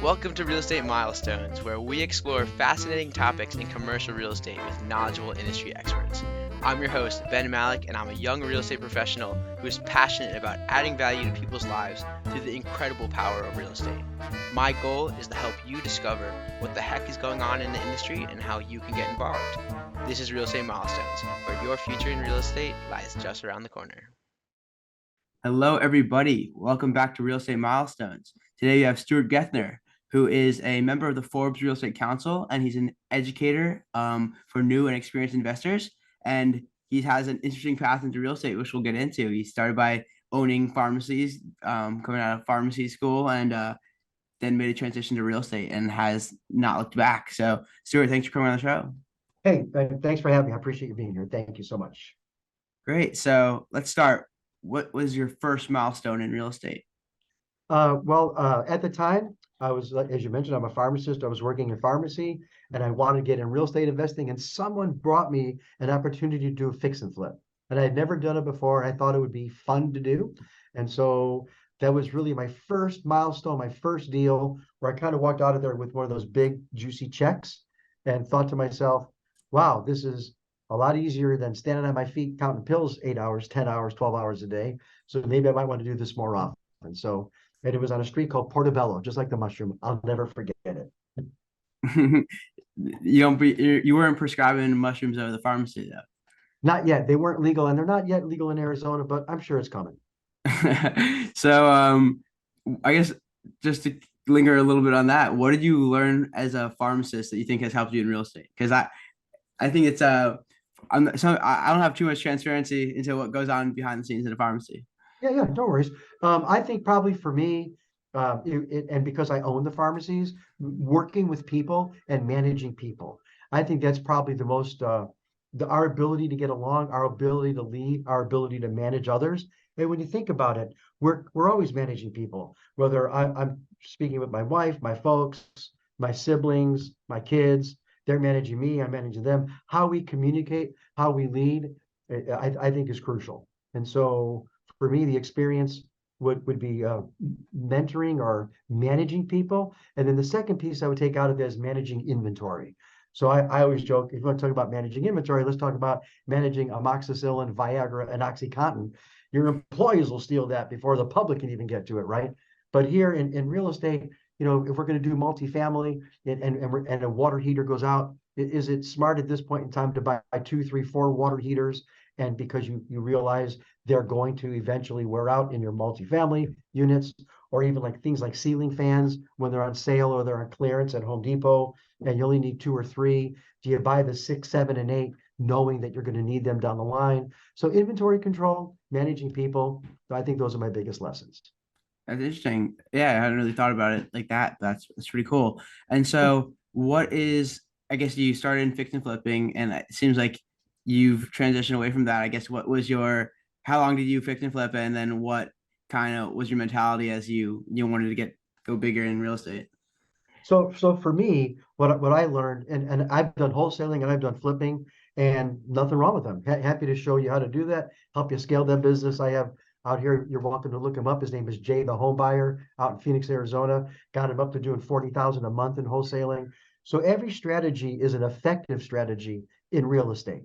Welcome to Real Estate Milestones, where we explore fascinating topics in commercial real estate with knowledgeable industry experts. I'm your host, Ben Malik, and I'm a young real estate professional who is passionate about adding value to people's lives through the incredible power of real estate. My goal is to help you discover what the heck is going on in the industry and how you can get involved. This is Real Estate Milestones, where your future in real estate lies just around the corner. Hello, everybody. Welcome back to Real Estate Milestones. Today we have Stuart Gethner, who is a member of the Forbes Real Estate Council, and he's an educator for new and experienced investors. And he has an interesting path into real estate, which we'll get into. He started by owning pharmacies, coming out of pharmacy school, and then made a transition to real estate and has not looked back. So, Stuart, thanks for coming on the show. Hey, thanks for having me. I appreciate you being here. Thank you so much. Great. So let's start. What was your first milestone in real estate? At the time, I was, as you mentioned, I'm a pharmacist. I was working in pharmacy and I wanted to get in real estate investing. And someone brought me an opportunity to do a fix and flip. And I had never done it before. I thought it would be fun to do. And so that was really my first milestone, my first deal where I kind of walked out of there with one of those big, juicy checks and thought to myself, wow, this is a lot easier than standing on my feet counting pills 8 hours, 10 hours, 12 hours a day. So maybe I might want to do this more often. And it was on a street called Portobello, just like the mushroom. I'll never forget it. You weren't prescribing mushrooms over the pharmacy though. Not yet. They weren't legal, and they're not yet legal in Arizona, but I'm sure it's coming. So I guess just to linger a little bit on that, what did you learn as a pharmacist that you think has helped you in real estate? Because I think it's I don't have too much transparency into what goes on behind the scenes in a pharmacy. Yeah, no worries. I think probably for me, and because I own the pharmacies, working with people and managing people, I think that's probably the most our ability to get along, our ability to lead, our ability to manage others. And when you think about it, we're always managing people. Whether I'm speaking with my wife, my folks, my siblings, my kids, they're managing me, I'm managing them. How we communicate, how we lead, I think is crucial. And so for me, the experience would be mentoring or managing people. And then the second piece I would take out of this is managing inventory. So I always joke, if you want to talk about managing inventory, let's talk about managing amoxicillin, Viagra, and OxyContin. Your employees will steal that before the public can even get to it, right? But here in real estate, if we're going to do multifamily and a water heater goes out, is it smart at this point in time to buy 2, 3, 4 water heaters? And because you realize they're going to eventually wear out in your multifamily units, or even like things like ceiling fans when they're on sale or they're on clearance at Home Depot, and you only need 2 or 3. Do you buy the 6, 7, and 8, knowing that you're going to need them down the line? So inventory control, managing people, I think those are my biggest lessons. That's interesting. Yeah, I hadn't really thought about it like that. That's pretty cool. And so, what is? I guess you started in fix and flipping, and it seems like you've transitioned away from that. I guess what was your? How long did you fix and flip, and then what kind of was your mentality as you wanted to go bigger in real estate? So for me, what I learned, and I've done wholesaling and I've done flipping, and nothing wrong with them. Happy to show you how to do that, help you scale that business. I have out here, you're welcome to look him up. His name is Jay the Home Buyer out in Phoenix, Arizona. Got him up to doing 40,000 a month in wholesaling. So every strategy is an effective strategy in real estate.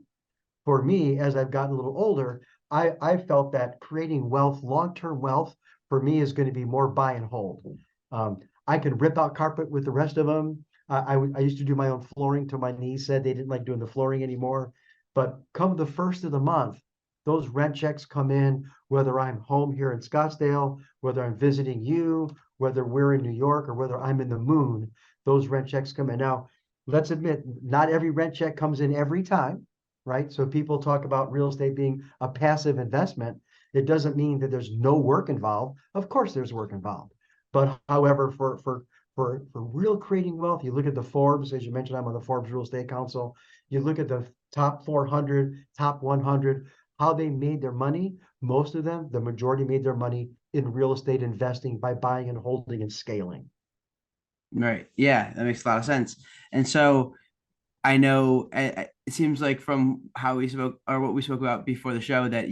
For me, as I've gotten a little older, I felt that creating wealth, long-term wealth, for me is going to be more buy and hold. Um, I can rip out carpet with the rest of them. I used to do my own flooring till my niece said they didn't like doing the flooring anymore. But come the first of the month, those rent checks come in, whether I'm home here in Scottsdale, whether I'm visiting you, whether we're in New York, or whether I'm in the moon, those rent checks come in. Now, let's admit, not every rent check comes in every time, right? So people talk about real estate being a passive investment. It doesn't mean that there's no work involved. Of course, there's work involved. But however, for real creating wealth, you look at the Forbes, as you mentioned, I'm on the Forbes Real Estate Council. You look at the top 400, top 100, how they made their money. Most of them, the majority made their money in real estate investing by buying and holding and scaling. Right. Yeah, that makes a lot of sense. And so I know it seems like from how we spoke or what we spoke about before the show that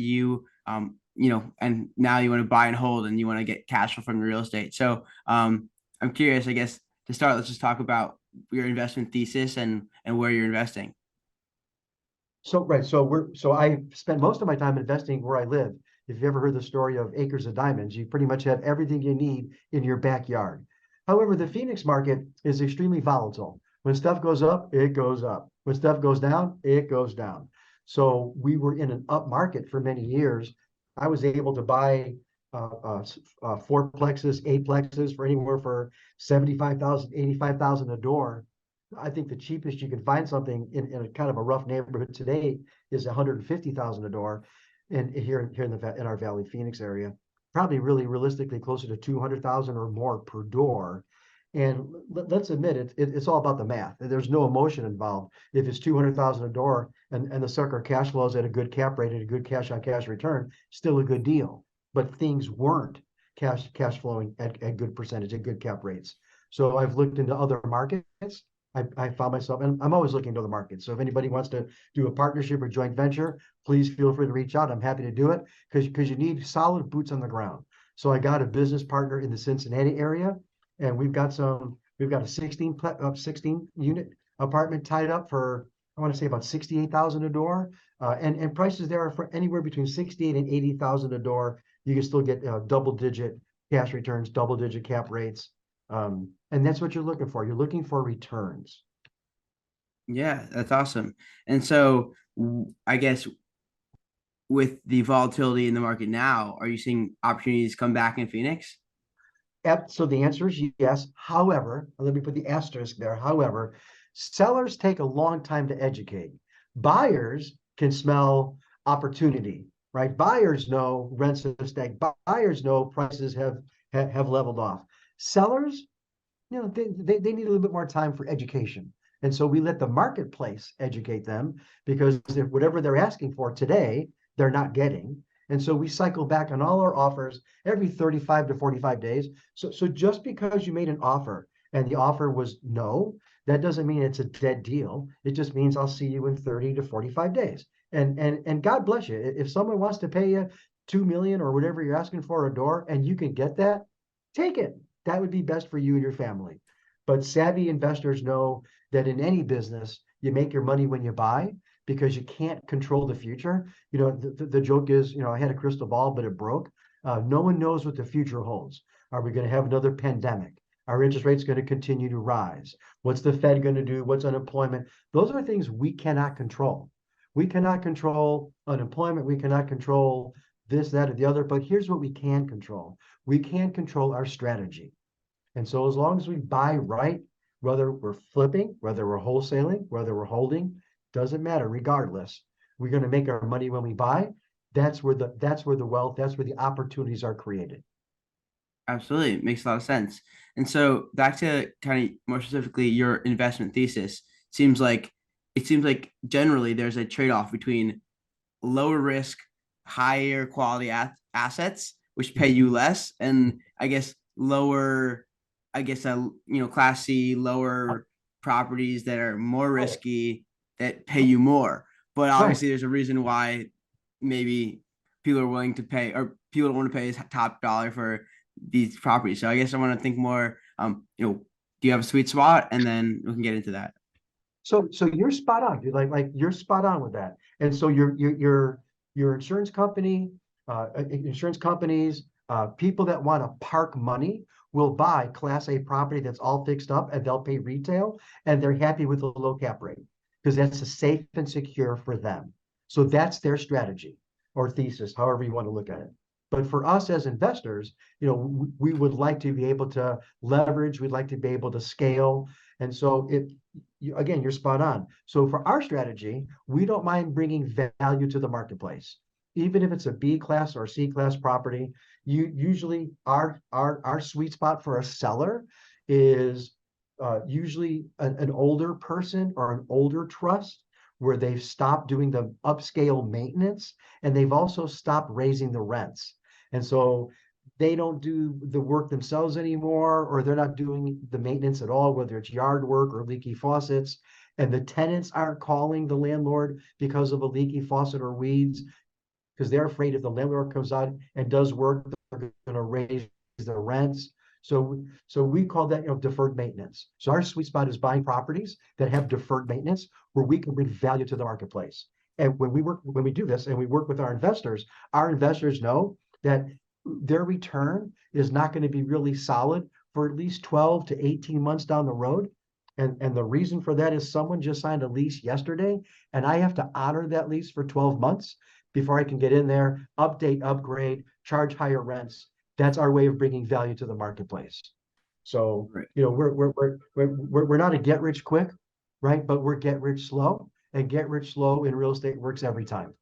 and now you want to buy and hold and you want to get cash flow from the real estate. So I'm curious, I guess, to start, let's just talk about your investment thesis and where you're investing. So right, so I spent most of my time investing where I live. If you ever heard the story of acres of diamonds, you pretty much have everything you need in your backyard. However, the Phoenix market is extremely volatile. When stuff goes up, it goes up. When stuff goes down, it goes down. So we were in an up market for many years. I was able to buy fourplexes, eightplexes for anywhere for 75,000, 85,000 a door. I think the cheapest you can find something in a kind of a rough neighborhood today is 150,000 a door, and here in our Valley Phoenix area, probably really realistically closer to 200,000 or more per door. And let's admit it's all about the math. There's no emotion involved. If it's 200,000 a door and the sucker cash flows at a good cap rate and a good cash on cash return, still a good deal. But things weren't cash flowing at good percentage, at good cap rates. So I've looked into other markets. I found myself, and I'm always looking into the market. So if anybody wants to do a partnership or joint venture, please feel free to reach out. I'm happy to do it because you need solid boots on the ground. So I got a business partner in the Cincinnati area, and we've got a 16 unit apartment tied up for, I want to say, about 68,000 a door, and prices there are for anywhere between 68 and 80,000 a door. You can still get double digit cash returns, double digit cap rates. And that's what you're looking for. You're looking for returns. Yeah, that's awesome. And so I guess with the volatility in the market now, are you seeing opportunities come back in Phoenix? So the answer is yes. However, let me put the asterisk there. However, sellers take a long time to educate. Buyers can smell opportunity, right? Buyers know rents have stayed. Buyers know prices have leveled off. Sellers, they need a little bit more time for education. And so we let the marketplace educate them because whatever they're asking for today, they're not getting. And so we cycle back on all our offers every 35 to 45 days. So just because you made an offer and the offer was no, that doesn't mean it's a dead deal. It just means I'll see you in 30 to 45 days. And God bless you. If someone wants to pay you 2 million or whatever you're asking for a door and you can get that, take it. That would be best for you and your family. But savvy investors know that in any business, you make your money when you buy because you can't control the future. The joke is, I had a crystal ball, but it broke. No one knows what the future holds. Are we going to have another pandemic? Are interest rates going to continue to rise? What's the Fed going to do? What's unemployment? Those are things we cannot control. We cannot control unemployment. We cannot control this, that, or the other. But here's what we can control. We can control our strategy. And so as long as we buy right, whether we're flipping, whether we're wholesaling, whether we're holding, doesn't matter. Regardless, we're going to make our money when we buy. That's where the wealth, that's where the opportunities are created. Absolutely. It makes a lot of sense. And so back to kind of more specifically your investment thesis, it seems like generally there's a trade-off between lower risk, higher quality assets, which pay you less, and I guess lower, class C, lower properties that are more risky that pay you more. But obviously there's a reason why maybe people are willing to pay, or people don't want to pay top dollar for these properties. So I guess I want to think more, do you have a sweet spot? And then we can get into that. So you're spot on, dude. Like you're spot on with that. And so your insurance company, insurance companies, people that want to park money will buy Class A property that's all fixed up and they'll pay retail and they're happy with the low cap rate because that's a safe and secure for them. So that's their strategy or thesis, however you want to look at it. But for us as investors, we would like to be able to leverage, we'd like to be able to scale. And so again, you're spot on. So for our strategy, we don't mind bringing value to the marketplace. Even if it's a B class or C class property, usually our sweet spot for a seller is usually an older person or an older trust where they've stopped doing the upscale maintenance and they've also stopped raising the rents. And so they don't do the work themselves anymore, or they're not doing the maintenance at all, whether it's yard work or leaky faucets. And the tenants aren't calling the landlord because of a leaky faucet or weeds, because they're afraid if the landlord comes out and does work, they're going to raise the rents. So we call that, deferred maintenance. So our sweet spot is buying properties that have deferred maintenance where we can bring value to the marketplace. And when we do this and we work with our investors know that their return is not going to be really solid for at least 12 to 18 months down the road. And the reason for that is someone just signed a lease yesterday, and I have to honor that lease for 12 months before I can get in there, update, upgrade, charge higher rents. That's our way of bringing value to the marketplace. So, Right. we're not a get rich quick, right? But we're get rich slow, and get rich slow in real estate works every time.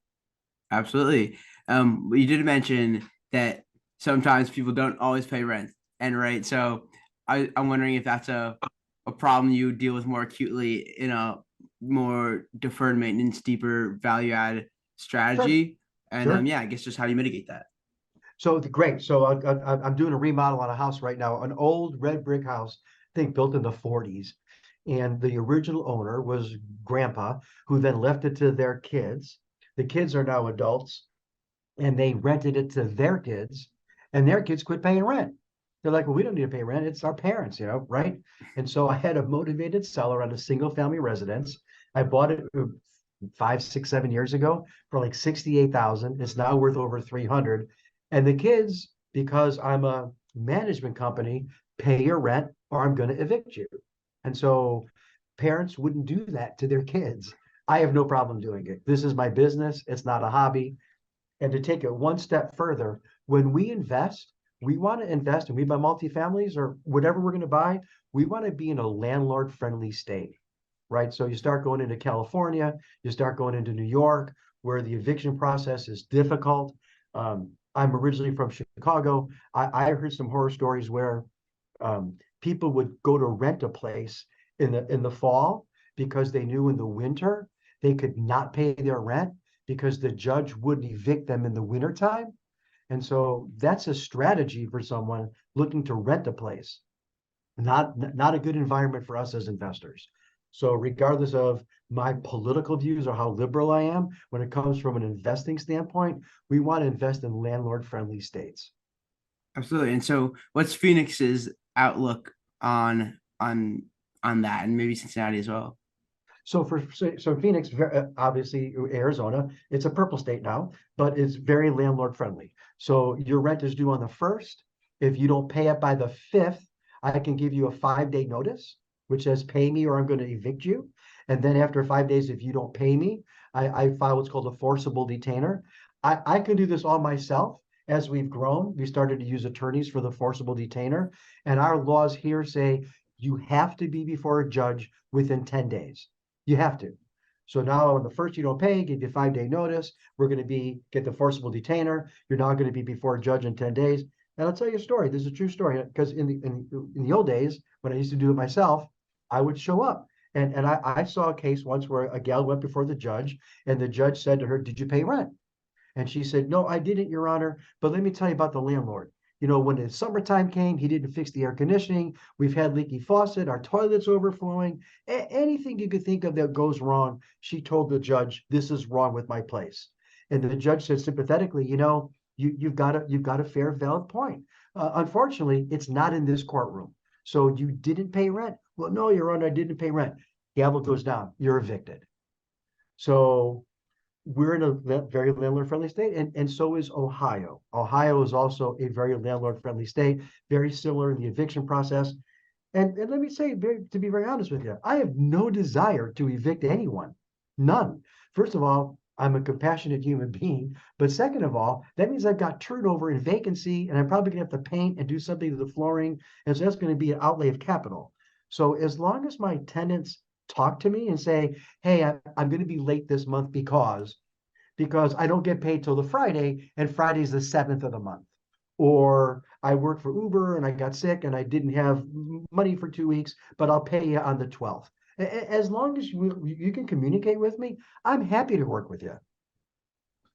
Absolutely. You did mention that sometimes people don't always pay rent, and right. So I'm wondering if that's a problem you deal with more acutely in a more deferred maintenance, deeper value add Sure, strategy. And sure. yeah, I guess just how do you mitigate that? So great. So I'm doing a remodel on a house right now, an old red brick house, I think built in the 40s. And the original owner was grandpa, who then left it to their kids. The kids are now adults and they rented it to their kids, and their kids quit paying rent. They're like, well, we don't need to pay rent. It's our parents, right? And so I had a motivated seller on a single family residence. I bought it 5, 6, 7 years ago for like 68,000. It's now worth over 300. And the kids, because I'm a management company, pay your rent or I'm going to evict you. And so parents wouldn't do that to their kids. I have no problem doing it. This is my business. It's not a hobby. And to take it one step further, when we invest, we want to invest and we buy multifamilies or whatever we're going to buy, we want to be in a landlord friendly state, right? So you start going into California, you start going into New York, where the eviction process is difficult. I'm originally from Chicago. I heard some horror stories where people would go to rent a place in the fall because they knew in the winter they could not pay their rent because the judge wouldn't evict them in the wintertime. And so that's a strategy for someone looking to rent a place. Not a good environment for us as investors. So regardless of my political views or how liberal I am, when it comes from an investing standpoint, we want to invest in landlord friendly states. Absolutely. And so what's Phoenix's outlook on on that, and maybe Cincinnati as well? So Phoenix, obviously Arizona, it's a purple state now, but it's very landlord friendly. So your rent is due on the first. If you don't pay it by the fifth, I can give you a 5 day notice, which says pay me or I'm going to evict you. And then after 5 days, if you don't pay me, I file what's called a forcible detainer. I can do this all myself. As we've grown, we started to use attorneys for the forcible detainer. And our laws here say you have to be before a judge within 10 days. You have to. So now on the first you don't pay, give you a 5 day notice. We're going to get the forcible detainer. You're now going to be before a judge in 10 days. And I'll tell you a story. This is a true story because in the old days when I used to do it myself, I would show up. And I saw a case once where a gal went before the judge and the judge said to her, "Did you pay rent?" And she said, "No, I didn't, Your Honor. But let me tell you about the landlord. When the summertime came, he didn't fix the air conditioning. We've had leaky faucet. Our toilet's overflowing. Anything you could think of that goes wrong." She told the judge, "This is wrong with my place." And the judge said sympathetically, you've got a fair, valid point. Unfortunately, it's not in this courtroom. So you didn't pay rent. Well, no, Your Honor, I didn't pay rent. Gavel goes down. You're evicted. So we're in a very landlord friendly state, and so is Ohio. Ohio is also a very landlord friendly state, very similar in the eviction process. And let me say, to be very honest with you, I have no desire to evict anyone. None. First of all, I'm a compassionate human being. But second of all, that means I've got turnover and vacancy, and I'm probably going to have to paint and do something to the flooring. And so that's going to be an outlay of capital. So as long as my tenants talk to me and say, "Hey, I'm going to be late this month because I don't get paid till the Friday, and Friday's the 7th of the month. Or I work for Uber and I got sick and I didn't have money for 2 weeks, but I'll pay you on the 12th." As long as you can communicate with me, I'm happy to work with you.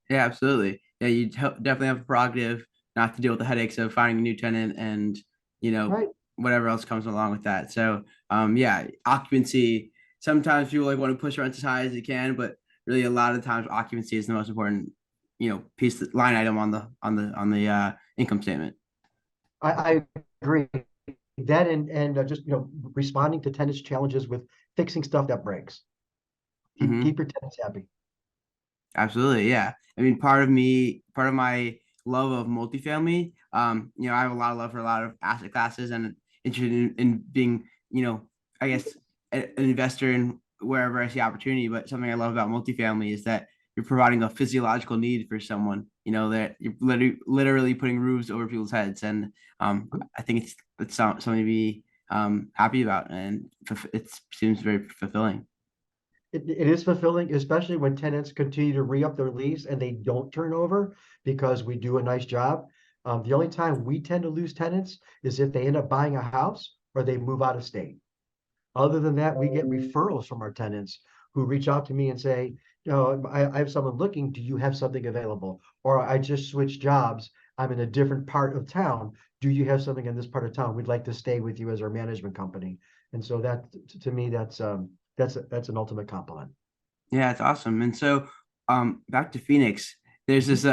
Yeah, absolutely. Yeah, you definitely have a prerogative not to deal with the headaches of finding a new tenant and Right. whatever else comes along with that. So yeah, occupancy. Sometimes people like want to push rents as high as they can, but really a lot of times occupancy is the most important line item on the income statement. I agree. that and just responding to tenants challenges with fixing stuff that breaks. Keep your tenants happy. Absolutely, yeah. I mean, part of my love of multifamily, I have a lot of love for a lot of asset classes and interested in being, I guess an investor in wherever I see opportunity. But something I love about multifamily is that you're providing a physiological need for someone, that you're literally putting roofs over people's heads. And I think it's something to be happy about, and it seems very fulfilling. It is fulfilling, especially when tenants continue to re-up their lease and they don't turn over because we do a nice job. The only time we tend to lose tenants is if they end up buying a house or they move out of state. Other than that, we get referrals from our tenants who reach out to me and say, I have someone looking, do you have something available? Or I just switched jobs. I'm in a different part of town. Do you have something in this part of town? We'd like to stay with you as our management company. And so that to me, that's an ultimate compliment. Yeah, it's awesome. And so, back to Phoenix. There's this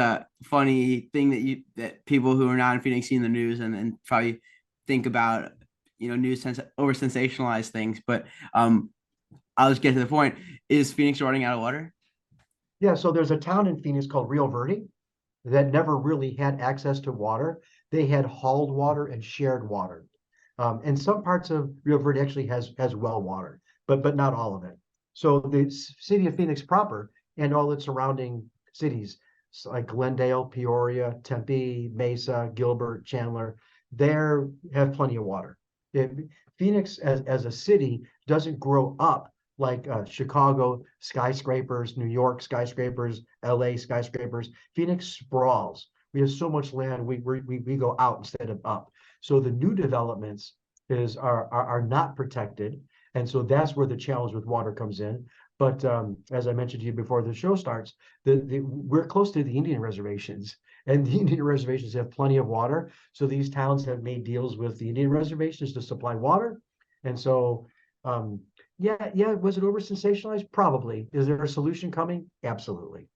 funny thing that people who are not in Phoenix see in the news and probably think about, news over sensationalize things. But I'll just get to the point. Is Phoenix running out of water? Yeah, so there's a town in Phoenix called Rio Verde that never really had access to water. They had hauled water and shared water. And some parts of Rio Verde actually has well water, but not all of it. So the city of Phoenix proper and all its surrounding cities, like Glendale, Peoria, Tempe, Mesa, Gilbert, Chandler, there have plenty of water. Phoenix as a city doesn't grow up like Chicago skyscrapers, New York skyscrapers, LA skyscrapers. Phoenix sprawls. We have so much land. We go out instead of up. So the new developments are not protected, and so that's where the challenge with water comes in. But as I mentioned to you before the show starts, we're close to the Indian reservations, and the Indian reservations have plenty of water. So these towns have made deals with the Indian reservations to supply water, and so yeah. Was it over sensationalized? Probably. Is there a solution coming? Absolutely.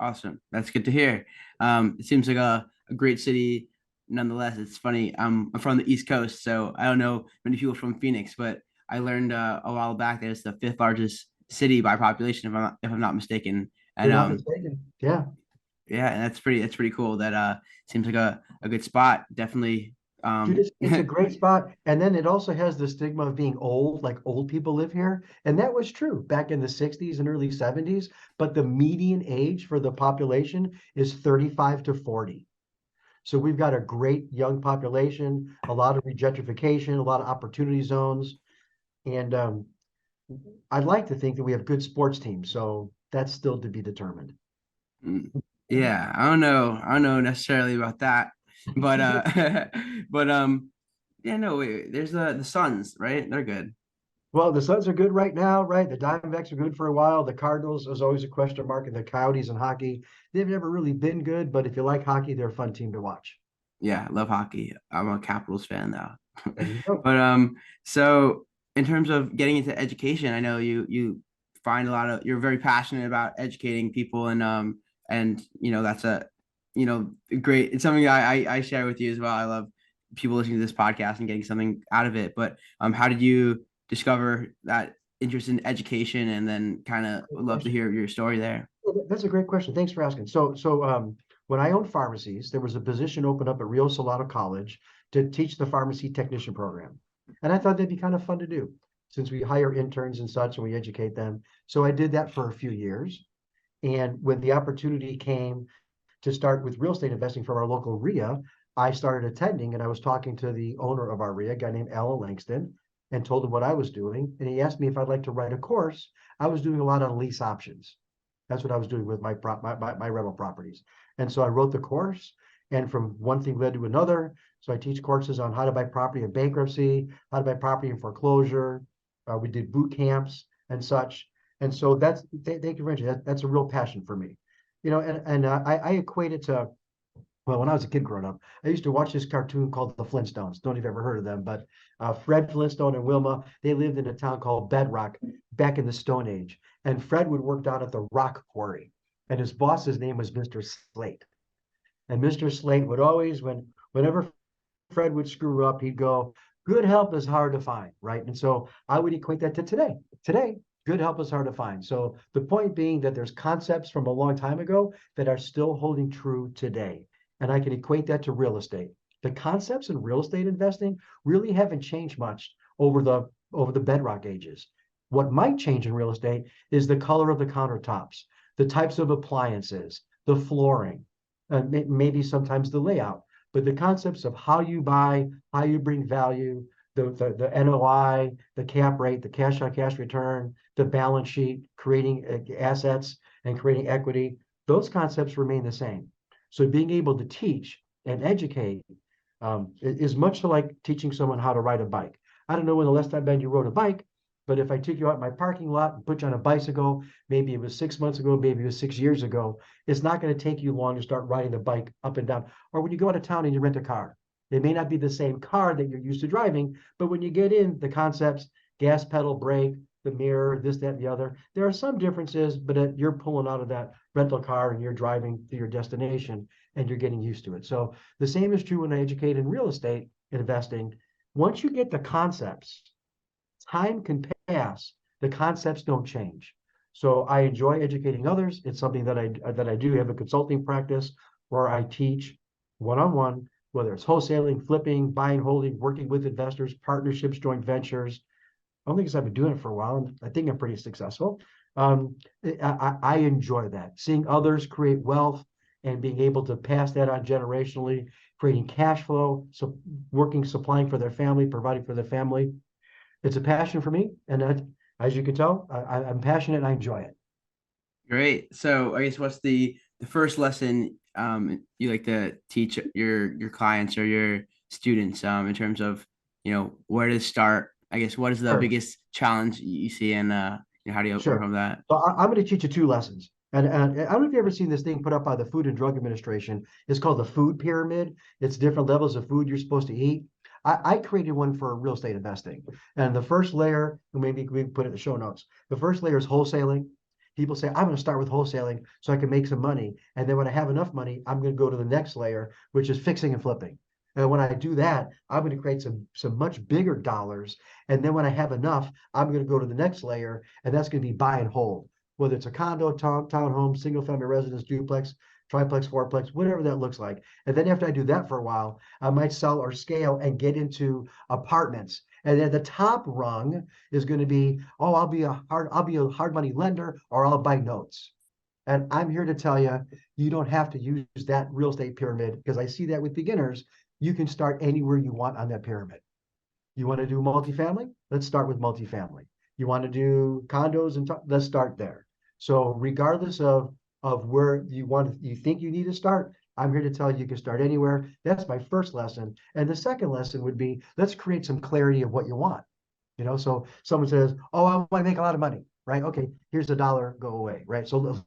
Awesome. That's good to hear. It seems like a great city. Nonetheless, it's funny. I'm from the East Coast, so I don't know many people from Phoenix, but I learned a while back that it's the fifth largest city by population, if I'm not mistaken. And You're not mistaken. Yeah. yeah, and that's pretty cool. That seems like a good spot. Definitely. Dude, it's a great spot. And then it also has the stigma of being old, like old people live here. And that was true back in the 60s and early 70s. But the median age for the population is 35 to 40. So we've got a great young population, a lot of regentrification, a lot of opportunity zones. And I'd like to think that we have good sports teams. So that's still to be determined. Mm, yeah, I don't know necessarily about that, but but yeah, no, wait, there's the Suns, right? They're good. Well, the Suns are good right now, right? The Diamondbacks are good for a while. The Cardinals is always a question mark, and the Coyotes in hockey, they've never really been good, but if you like hockey, they're a fun team to watch. Yeah, I love hockey. I'm a Capitals fan now. There you go. But so in terms of getting into education, I know you find a lot of you're very passionate about educating people and that's a great it's something I share with you as well. I love people listening to this podcast and getting something out of it. But how did you discover that interest in education, and then kind of Good would love to question. hear your story there. Well, that's a great question. Thanks for asking. So when I owned pharmacies, there was a position open up at Rio Salado College to teach the pharmacy technician program. And I thought that'd be kind of fun to do since we hire interns and such and we educate them. So I did that for a few years. And when the opportunity came to start with real estate investing from our local RIA, I started attending and I was talking to the owner of our RIA, a guy named Alan Langston, and told him what I was doing. And he asked me if I'd like to write a course. I was doing a lot on lease options. That's what I was doing with my rental properties. And so I wrote the course, and from one thing led to another. So I teach courses on how to buy property in bankruptcy, how to buy property in foreclosure. We did boot camps and such. And so thank you for mentioning that. That's a real passion for me. I equate it to, well, when I was a kid growing up, I used to watch this cartoon called The Flintstones. Don't know if you've ever heard of them, but Fred Flintstone and Wilma, they lived in a town called Bedrock back in the Stone Age. And Fred would work down at the rock quarry. And his boss's name was Mr. Slate. And Mr. Slate would always, whenever Fred would screw up, he'd go, Good help is hard to find, right? And so I would equate that to today. Today, good help is hard to find. So the point being that there's concepts from a long time ago that are still holding true today. And I can equate that to real estate. The concepts in real estate investing really haven't changed much over the bedrock ages. What might change in real estate is the color of the countertops, the types of appliances, the flooring, maybe sometimes the layout, but the concepts of how you buy, how you bring value, the NOI, the cap rate, the cash on cash return, the balance sheet, creating assets and creating equity, those concepts remain the same. So being able to teach and educate is much like teaching someone how to ride a bike. I don't know when the last time, Ben, you rode a bike, but if I took you out in my parking lot and put you on a bicycle, maybe it was 6 months ago, maybe it was 6 years ago, it's not going to take you long to start riding the bike up and down. Or when you go out of town and you rent a car, it may not be the same car that you're used to driving, but when you get in the concepts, gas pedal, brake, the mirror, this, that, and the other, there are some differences, but you're pulling out of that rental car and you're driving to your destination and you're getting used to it. So the same is true when I educate in real estate investing. Once you get the concepts, time can pass, the concepts don't change. So I enjoy educating others. It's something that I do have a consulting practice where I teach one-on-one, whether it's wholesaling, flipping, buying, holding, working with investors, partnerships, joint ventures. I don't think I've been doing it for a while, and I think I'm pretty successful. I enjoy that, seeing others create wealth and being able to pass that on generationally, creating cash flow, so working, supplying for their family, providing for their family. It's a passion for me, and as you can tell, I'm passionate and I enjoy it. Great. So I guess what's the first lesson you like to teach your clients or your students in terms of, where to start? I guess what is the Sure. biggest challenge you see, and how do you Sure. overcome that? So I'm going to teach you two lessons. And I don't know if you've ever seen this thing put up by the Food and Drug Administration. It's called the food pyramid. It's different levels of food you're supposed to eat. I created one for real estate investing. And the first layer, maybe we can put it in the show notes. The first layer is wholesaling. People say, I'm going to start with wholesaling so I can make some money. And then when I have enough money, I'm going to go to the next layer, which is fixing and flipping. And when I do that, I'm going to create some much bigger dollars. And then when I have enough, I'm going to go to the next layer, and that's going to be buy and hold, whether it's a condo, townhome, single family residence, duplex, triplex, fourplex, whatever that looks like. And then after I do that for a while, I might sell or scale and get into apartments. And then the top rung is going to be, oh, I'll be a hard money lender, or I'll buy notes. And I'm here to tell you, you don't have to use that real estate pyramid, because I see that with beginners. You can start anywhere you want on that pyramid. You want to do multifamily? Let's start with multifamily. You want to do condos and let's start there. So regardless of where you think you need to start, I'm here to tell you can start anywhere. That's my first lesson. And the second lesson would be, let's create some clarity of what you want. So someone says, oh, I want to make a lot of money, right? Okay, here's $1, go away, right? So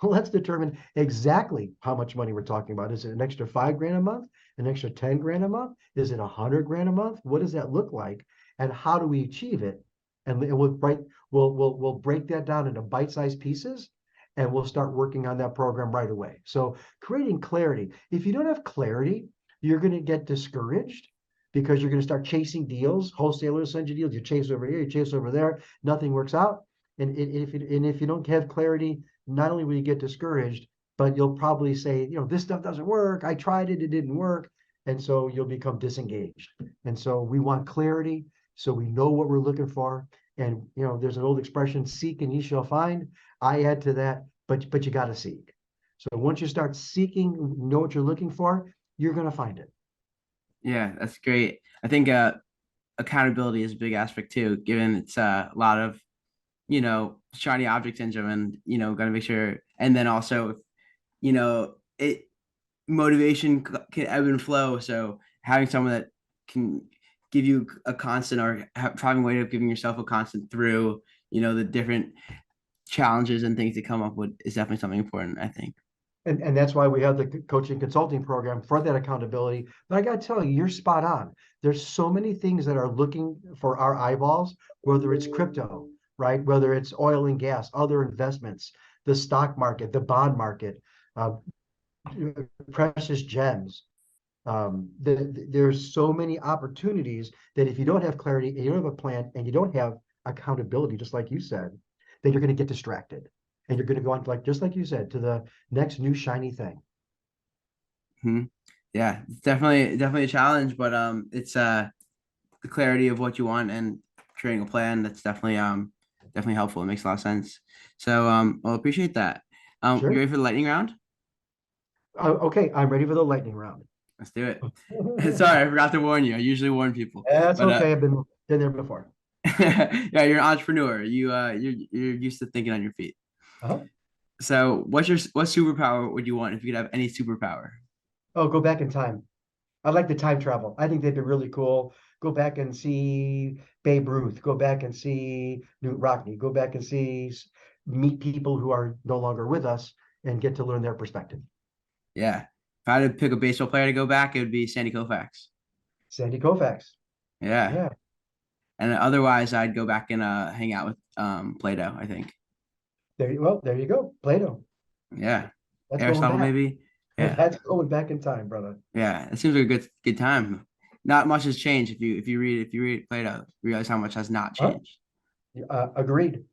let's determine exactly how much money we're talking about. Is it an extra $5,000 a month? An extra 10 grand a month? Is it 100 grand a month? What does that look like? And how do we achieve it? And we'll break that down into bite-sized pieces, and we'll start working on that program right away. So creating clarity. If you don't have clarity, you're going to get discouraged, because you're going to start chasing deals. Wholesalers send you deals. You chase over here, you chase over there. Nothing works out. And if you don't have clarity, not only will you get discouraged, but you'll probably say, this stuff doesn't work. I tried it, it didn't work. And so you'll become disengaged. And so we want clarity, so we know what we're looking for. And there's an old expression, seek and ye shall find. I add to that, but you got to seek. So once you start seeking, know what you're looking for, you're going to find it. Yeah, that's great. I think accountability is a big aspect too, given it's a lot of, shiny object syndrome, and, got to make sure. And then also, it motivation can ebb and flow. So having someone that can give you a constant, or having a way of giving yourself a constant through, the different challenges and things that come up with, is definitely something important, I think. And that's why we have the coaching consulting program for that accountability. But I got to tell you, you're spot on. There's so many things that are looking for our eyeballs, whether it's crypto, right? Whether it's oil and gas, other investments, the stock market, the bond market, precious gems, There's so many opportunities that if you don't have clarity and you don't have a plan and you don't have accountability, just like you said, then you're going to get distracted and you're going to go on, like just like you said, to the next new shiny thing. Hmm. Yeah, it's definitely a challenge, but it's the clarity of what you want and creating a plan that's definitely helpful. It makes a lot of sense. So I'll appreciate that. You Sure. ready for the lightning round? Okay, I'm ready for the lightning round. Let's do it. Sorry, I forgot to warn you. I usually warn people, That's but okay. I've been there before. yeah, you're an entrepreneur. You're used to thinking on your feet. Uh-huh. So what superpower would you want if you could have any superpower? Oh, go back in time. I like the time travel. I think they'd be really cool. Go back and see Babe Ruth. Go back and see Newt Rockney. Go back and meet people who are no longer with us and get to learn their perspective. Yeah. If I had to pick a baseball player to go back, it would be Sandy Koufax. Sandy Koufax. Yeah. Yeah. And otherwise I'd go back and hang out with Plato, I think. There you go. Plato. Yeah. That's going Aristotle back. maybe. Yeah. That's going back in time, brother. Yeah. It seems like a good time. Not much has changed if you read Plato, you realize how much has not Huh? changed. Agreed.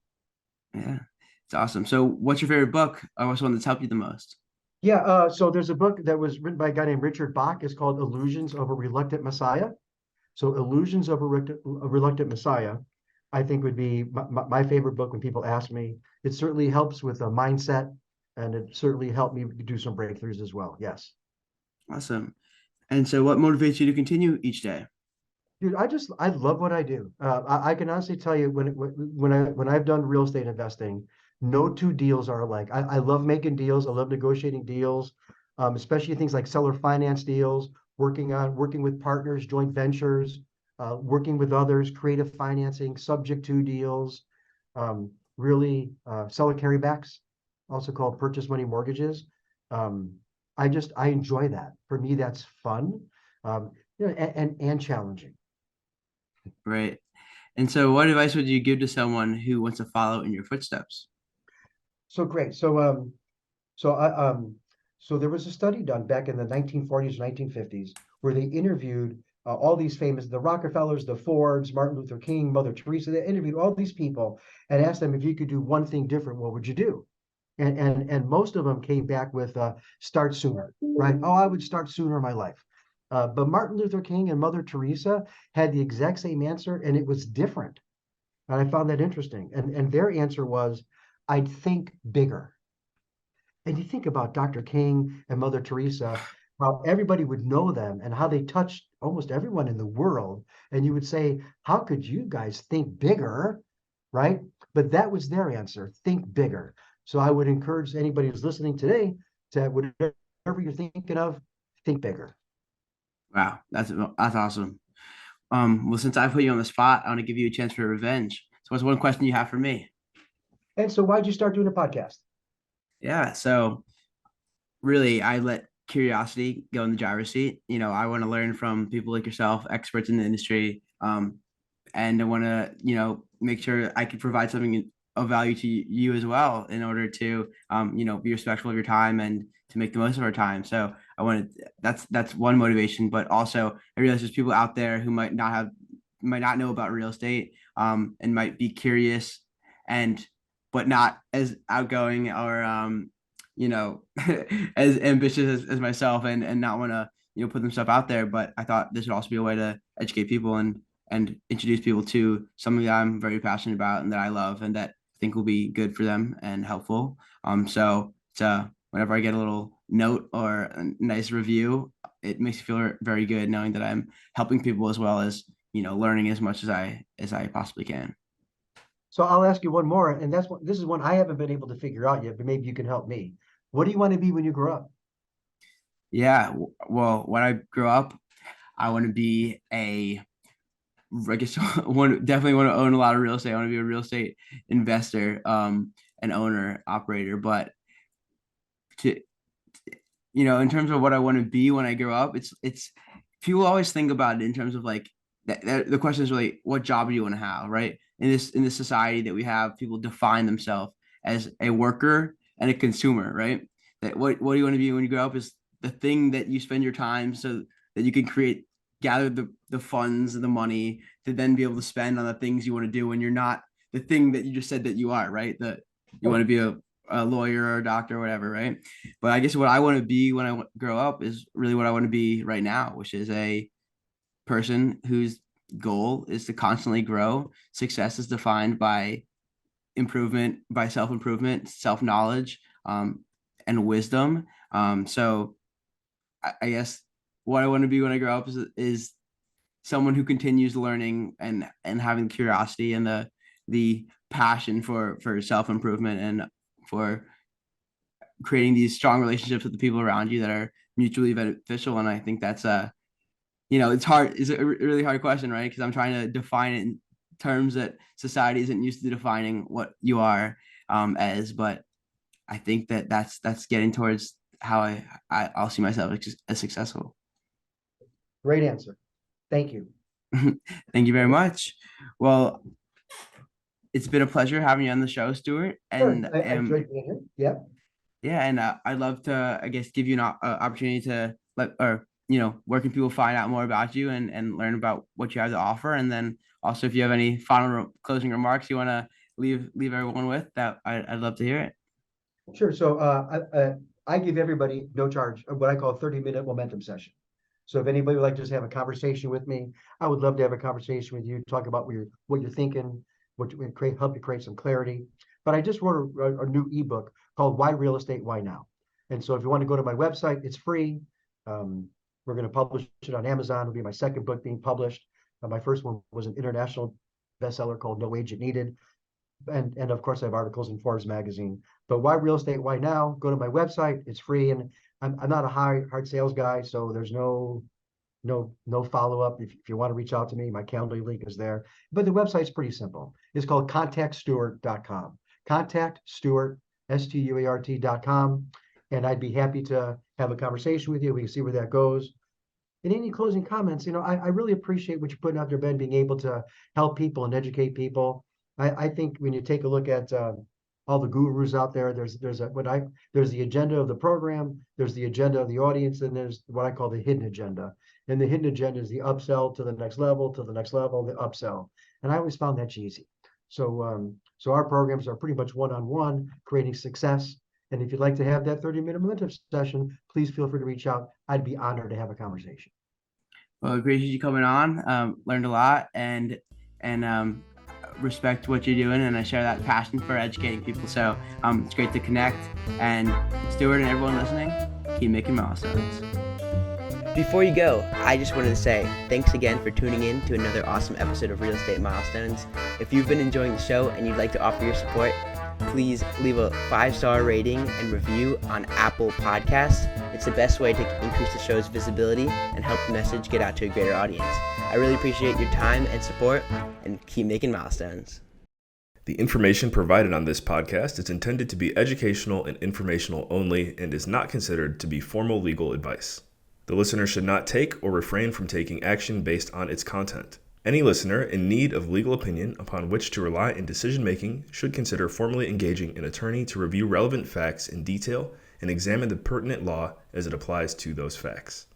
Yeah. It's awesome. So what's your favorite book? Or what's one that's helped you the most? Yeah, so there's a book that was written by a guy named Richard Bach. It's called Illusions of a Reluctant Messiah. So Illusions of a Reluctant Messiah, I think would be my favorite book when people ask me. It certainly helps with a mindset, and it certainly helped me do some breakthroughs as well. Yes. Awesome. And so what motivates you to continue each day? Dude, I love what I do. I can honestly tell you when I've done real estate investing, no two deals are alike. I love making deals. I love negotiating deals, especially things like seller finance deals, working with partners, joint ventures, working with others, creative financing, subject to deals, really seller carrybacks, also called purchase money mortgages. Um, I enjoy that. For me, that's fun. And challenging. Right. And so what advice would you give to someone who wants to follow in your footsteps? So great. So I so there was a study done back in the 1940s, 1950s, where they interviewed all these famous, the Rockefellers, the Fords, Martin Luther King, Mother Teresa. They interviewed all these people and asked them if you could do one thing different, what would you do? And most of them came back with start sooner, right? Oh, I would start sooner in my life. But Martin Luther King and Mother Teresa had the exact same answer, and it was different. And I found that interesting. And their answer was, I'd think bigger. And you think about Dr. King and Mother Teresa, how everybody would know them and how they touched almost everyone in the world. And you would say, how could you guys think bigger? Right? But that was their answer, think bigger. So I would encourage anybody who's listening today to whatever you're thinking of, think bigger. Wow, that's awesome. Well, since I put you on the spot, I want to give you a chance for revenge. So what's one question you have for me? And so why'd you start doing a podcast? Yeah, so really I let curiosity go in the driver's seat. I want to learn from people like yourself, experts in the industry. And I want to, make sure I can provide something of value to you as well in order to, be respectful of your time and to make the most of our time. So that's one motivation, but also I realize there's people out there who might not know about real estate, and might be curious and, but not as outgoing or, as ambitious as myself and not want to, put themselves out there. But I thought this would also be a way to educate people and introduce people to something that I'm very passionate about and that I love and that I think will be good for them and helpful. So it's whenever I get a little note or a nice review, it makes me feel very good knowing that I'm helping people as well as, learning as much as I possibly can. So I'll ask you one more, and this is one I haven't been able to figure out yet, but maybe you can help me. What do you want to be when you grow up? Yeah. Well, when I grow up, I want to be I guess definitely want to own a lot of real estate. I want to be a real estate investor, an owner, operator. But to in terms of what I want to be when I grow up, it's people always think about it in terms of like the question is really what job do you want to have, right? In this society that we have, people define themselves as a worker and a consumer, right? That what do you want to be when you grow up is the thing that you spend your time. So that you can gather the funds and the money to then be able to spend on the things you want to do when you're not the thing that you just said that you are, right? That you want to be a lawyer or a doctor or whatever, right? But I guess what I want to be when I grow up is really what I want to be right now, which is a person whose goal is to constantly grow. Success is defined by improvement, by self-improvement, self-knowledge, and wisdom. So I guess what I want to be when I grow up is someone who continues learning and having curiosity and the passion for self-improvement and for creating these strong relationships with the people around you that are mutually beneficial. And I think that's it's hard. It's a really hard question, right? Because I'm trying to define it in terms that society isn't used to defining what you are as. But I think that's getting towards how I'll see myself as successful. Great answer. Thank you. Thank you very much. Well, it's been a pleasure having you on the show, Stuart. Sure. And I enjoyed being here. Yeah. yeah, and I'd love to, I guess, give you an opportunity to where can people find out more about you and learn about what you have to offer, and then also if you have any final closing remarks you want to leave everyone with, that I'd love to hear it. Sure. So I give everybody no charge what I call a 30-minute momentum session. So if anybody would like to just have a conversation with me, I would love to have a conversation with you, talk about what you're thinking, help you create some clarity. But I just wrote a new ebook called Why Real Estate, Why Now? And so if you want to go to my website, it's free. We're going to publish it on Amazon. It'll be my second book being published. My first one was an international bestseller called No Agent Needed. And of course, I have articles in Forbes magazine. But Why Real Estate, Why Now? Go to my website. It's free. And I'm not a hard sales guy, so there's no follow-up. If you want to reach out to me, my calendar link is there. But the website's pretty simple. It's called contactstuart.com. Contact Stuart, Stuart.com. And I'd be happy to have a conversation with you. We can see where that goes. And any closing comments, I really appreciate what you're putting out there, Ben, being able to help people and educate people. I think when you take a look at all the gurus out there, there's the agenda of the program, there's the agenda of the audience, and there's what I call the hidden agenda. And the hidden agenda is the upsell to the next level, the upsell. And I always found that cheesy. So our programs are pretty much one-on-one, creating success. And if you'd like to have that 30-minute momentum session, please feel free to reach out. I'd be honored to have a conversation. Well, I appreciate you coming on. Learned a lot and respect what you're doing, and I share that passion for educating people. So it's great to connect. And Stuart and everyone listening, keep making milestones. Before you go, I just wanted to say thanks again for tuning in to another awesome episode of Real Estate Milestones. If you've been enjoying the show and you'd like to offer your support, please leave a 5-star rating and review on Apple Podcasts. It's the best way to increase the show's visibility and help the message get out to a greater audience. I really appreciate your time and support, and keep making milestones. The information provided on this podcast is intended to be educational and informational only and is not considered to be formal legal advice. The listener should not take or refrain from taking action based on its content. Any listener in need of legal opinion upon which to rely in decision-making should consider formally engaging an attorney to review relevant facts in detail and examine the pertinent law as it applies to those facts.